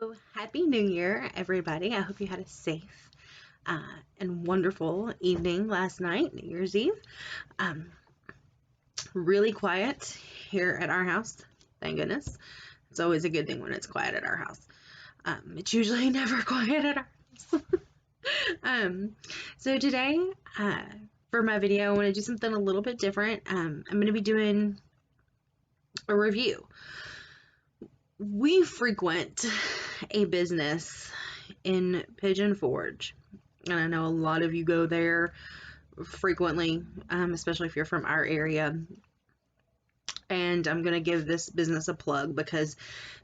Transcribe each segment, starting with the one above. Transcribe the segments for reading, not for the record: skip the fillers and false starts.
So, Happy New Year, everybody. I hope you had a safe and wonderful evening last night, New Year's Eve. Um, really quiet here at our house, thank goodness. It's always a good thing when it's quiet at our house. It's usually never quiet at our house. um, so, today, uh, for my video, I want to do something a little bit different. I'm going to be doing a review. We frequent a business in Pigeon Forge, and I know a lot of you go there frequently, especially if you're from our area. And I'm going to give this business a plug because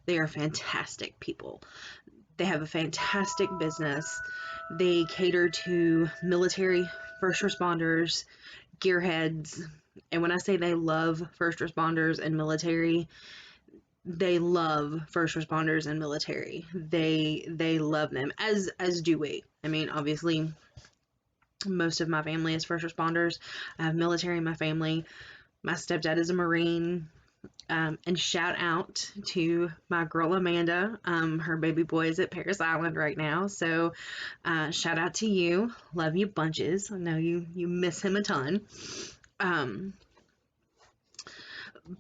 they are fantastic people. They have a fantastic business. They cater to military, first responders, gearheads. And when I say they love first responders and military, they love first responders and military. They love them, as do we. I mean, obviously most of my family is first responders. I have military in my family. My stepdad is a Marine. And shout out to my girl Amanda. Her baby boy is at Paris Island right now. So shout out to you. Love you bunches. I know you miss him a ton.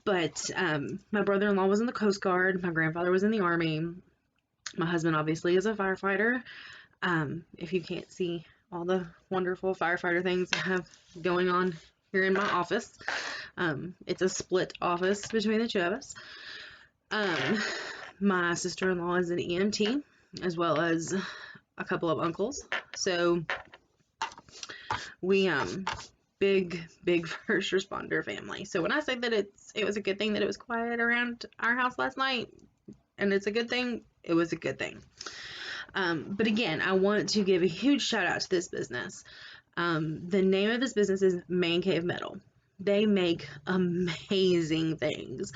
But my brother-in-law was in the Coast Guard. My grandfather was in the Army. My husband obviously is a firefighter. If you can't see all the wonderful firefighter things I have going on here in my office, it's a split office between the two of us. My sister-in-law is an EMT, as well as a couple of uncles. So we big first responder family. So when I say that it was a good thing that it was quiet around our house last night, and it's a good thing, it was a good thing. But again, I want to give a huge shout out to this business. The name of this business is Man Cave Metal. They make amazing things.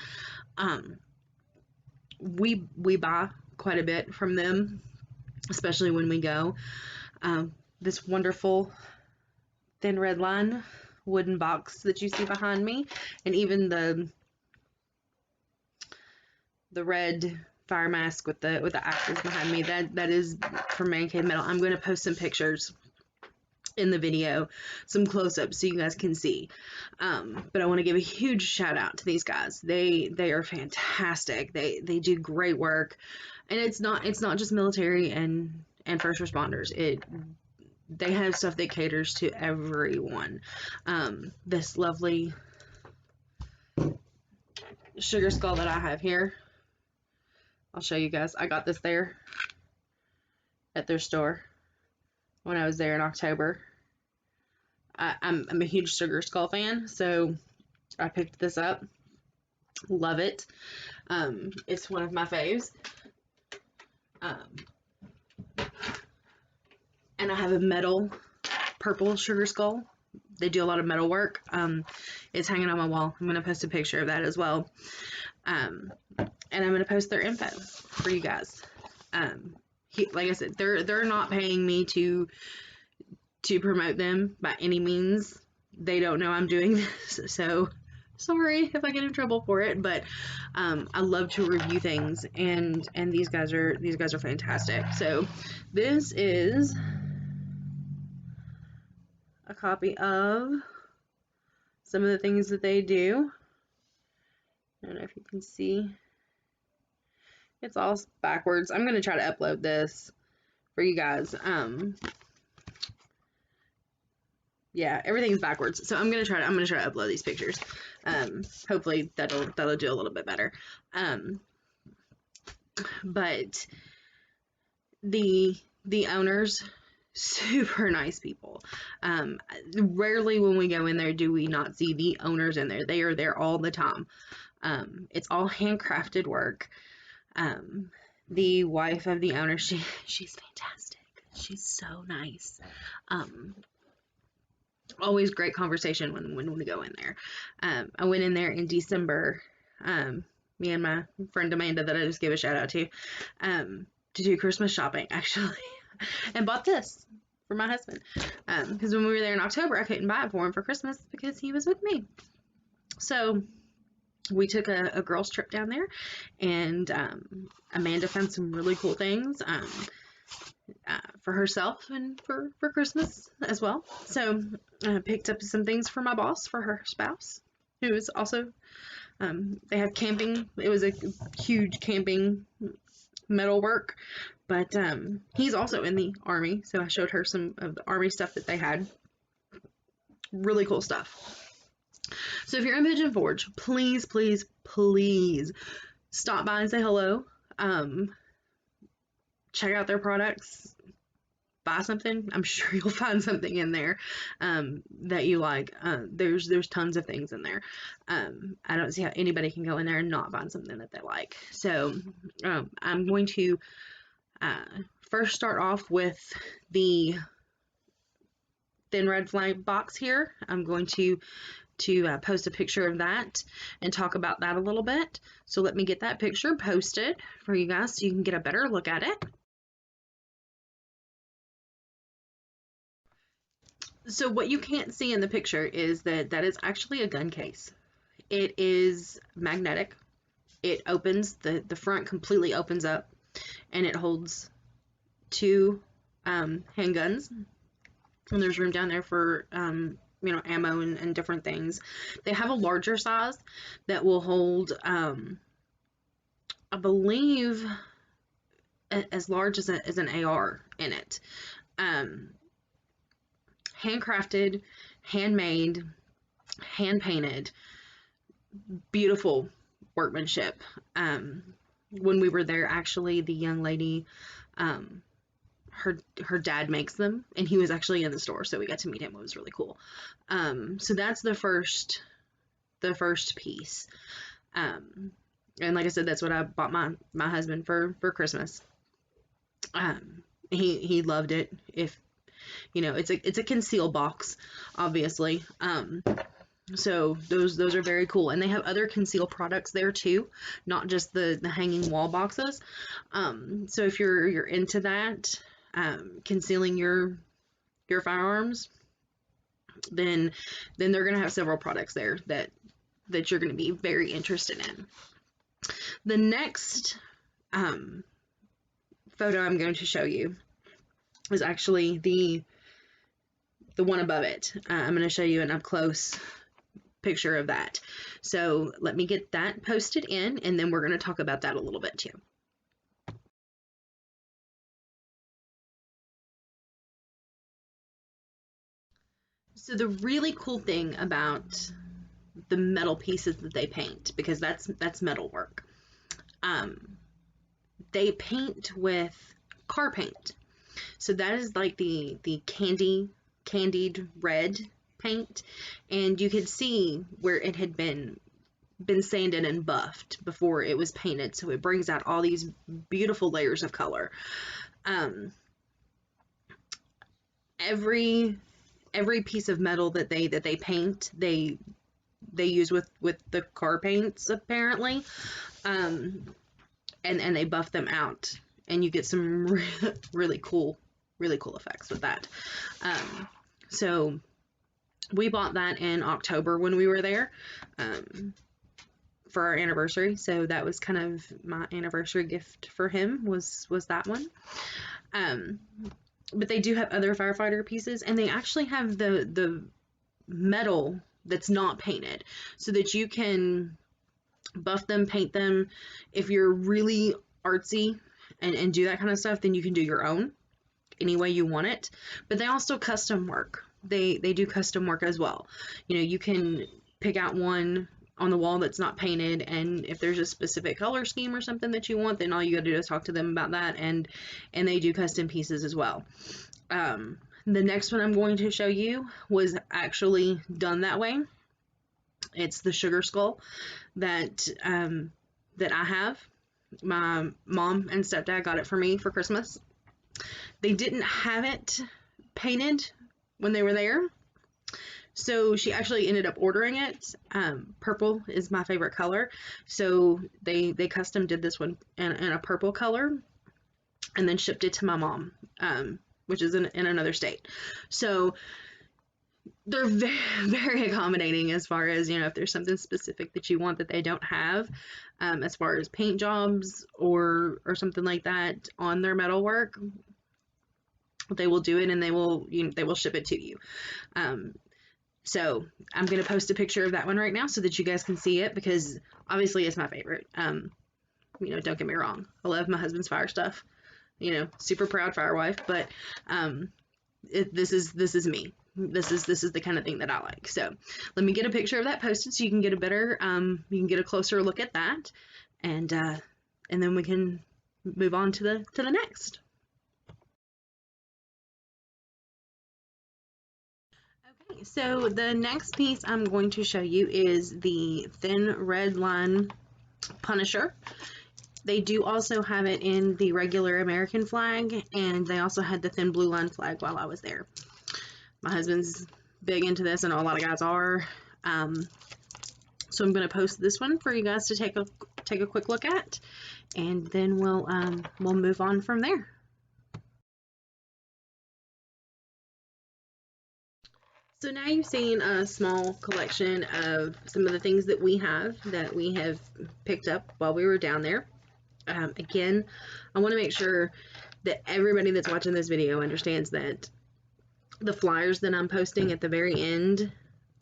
We buy quite a bit from them, especially when we go. This wonderful thin red line wooden box that you see behind me, and even the red fire mask with the axes behind me, that is from Man Cave Metal. I'm going to post some pictures in the video, some close-ups so you guys can see. But I want to give a huge shout out to these guys. They are fantastic. They do great work, and it's not just military and first responders. They have stuff that caters to everyone. This lovely sugar skull that I have here, I'll show you guys. I got this there at their store when I was there in October. I'm a huge sugar skull fan, so I picked this up. Love it. It's one of my faves. And I have a metal purple sugar skull. They do a lot of metal work. It's hanging on my wall. I'm going to post a picture of that as well. And I'm going to post their info for you guys. Like I said, they're not paying me to promote them by any means. They don't know I'm doing this, so sorry if I get in trouble for it, but I love to review things, and these guys are fantastic. So this is a copy of some of the things that they do. I don't know if you can see. It's all backwards. I'm going to try to upload this for you guys. Yeah, everything's backwards. So I'm going to try to upload these pictures. Hopefully that'll do a little bit better. But the owners, super nice people. Rarely when we go in there do we not see the owners in there. They are there all the time. It's all handcrafted work. The wife of the owner, she's fantastic. She's so nice. Always great conversation when we go in there. I went in there in December, me and my friend Amanda that I just gave a shout out to do Christmas shopping, actually, and bought this for my husband, because when we were there in October, I couldn't buy it for him for Christmas because he was with me. So we took a girls trip down there, and Amanda found some really cool things for herself and for Christmas as well. So I picked up some things for my boss, for her spouse, who is also, they have camping. It was a huge camping metalwork, but he's also in the Army, so I showed her some of the Army stuff that they had. Really cool stuff. So if you're in Pigeon Forge, please, please, please stop by and say hello. Check out their products. Buy something. I'm sure you'll find something in there that you like. There's tons of things in there. I don't see how anybody can go in there and not find something that they like. So I'm going to first start off with the Thin Red Flame box here. I'm going to post a picture of that and talk about that a little bit. So let me get that picture posted for you guys so you can get a better look at it. So what you can't see in the picture is that is actually a gun case. It is magnetic. It opens, the front completely opens up, and it holds 2 handguns. And there's room down there for ammo and different things. They have a larger size that will hold, I believe, as large as an AR in it. Handcrafted, handmade, hand painted, beautiful workmanship. When we were there, actually, the young lady, her dad makes them, and he was actually in the store, so we got to meet him. It was really cool. So that's the first piece. And like I said, that's what I bought my husband for Christmas. He loved it. If it's a conceal box, obviously. So those are very cool, and they have other conceal products there too, not just the hanging wall boxes. So if you're into that, concealing your firearms, then they're gonna have several products there that you're gonna be very interested in. The next photo I'm going to show you is actually the one above it. I'm going to show you an up close picture of that. So let me get that posted in, and then we're going to talk about that a little bit too. So the really cool thing about the metal pieces that they paint, because that's metal work, they paint with car paint. So that is like the candied red paint, and you could see where it had been sanded and buffed before it was painted, so it brings out all these beautiful layers of color. Every piece of metal that they paint, they use with the car paints, apparently, and they buff them out, and you get some really cool effects with that. So we bought that in October when we were there, for our anniversary. So that was kind of my anniversary gift for him, was that one. But they do have other firefighter pieces, and they actually have the metal that's not painted, so that you can buff them, paint them. If you're really artsy and do that kind of stuff, then you can do your own any way you want it. But they also custom work. They do custom work as well. You can pick out one on the wall that's not painted, and if there's a specific color scheme or something that you want, then all you gotta do is talk to them about that, and they do custom pieces as well. The next one I'm going to show you was actually done that way. It's the sugar skull that I have. My mom and stepdad got it for me for Christmas. They didn't have it painted when they were there, so she actually ended up ordering it. Purple is my favorite color, so they custom did this one in a purple color, and then shipped it to my mom, which is in another state. So they're very, very accommodating as far as, you know, if there's something specific that you want that they don't have, as far as paint jobs or something like that on their metalwork, they will do it, and they will, you know, they will ship it to you. So I'm going to post a picture of that one right now so that you guys can see it, because obviously it's my favorite. You know, don't get me wrong. I love my husband's fire stuff, you know, super proud fire wife, but, this is me. This is the kind of thing that I like. So let me get a picture of that posted so you can get a better, you can get a closer look at that, and then we can move on to the next. Okay, so the next piece I'm going to show you is the thin red line Punisher. They do also have it in the regular American flag, and they also had the thin blue line flag while I was there. My husband's big into this, and a lot of guys are. So I'm going to post this one for you guys to take a quick look at, and then we'll move on from there. So now you've seen a small collection of some of the things that we have picked up while we were down there. Again, I want to make sure that everybody that's watching this video understands that the flyers that I'm posting at the very end,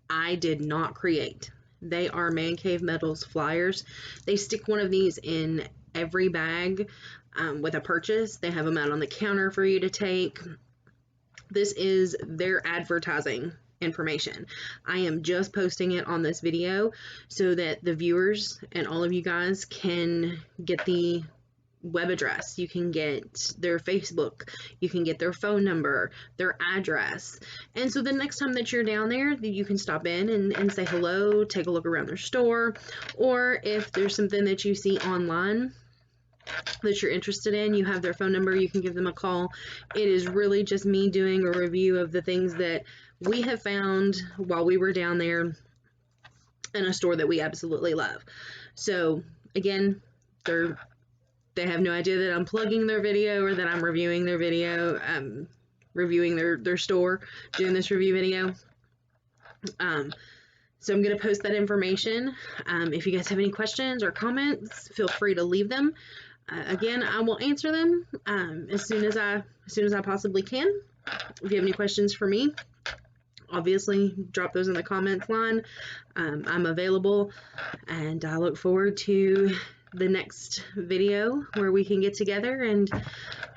I did not create. They are Man Cave Metals flyers. They stick one of these in every bag with a purchase. They have them out on the counter for you to take. This is their advertising information. I am just posting it on this video so that the viewers and all of you guys can get the web address, you can get their Facebook, you can get their phone number, their address, and so the next time that you're down there, you can stop in and say hello, take a look around their store, or if there's something that you see online that you're interested in, you have their phone number, you can give them a call. It is really just me doing a review of the things that we have found while we were down there in a store that we absolutely love. So again, they have no idea that I'm plugging their video or that I'm reviewing their video, reviewing their store, doing this review video. So I'm going to post that information. If you guys have any questions or comments, feel free to leave them. Again, I will answer them as soon as I possibly can. If you have any questions for me, obviously drop those in the comments line. I'm available, and I look forward to the next video where we can get together and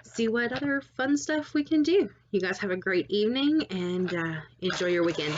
see what other fun stuff we can do. You guys have a great evening, and enjoy your weekend.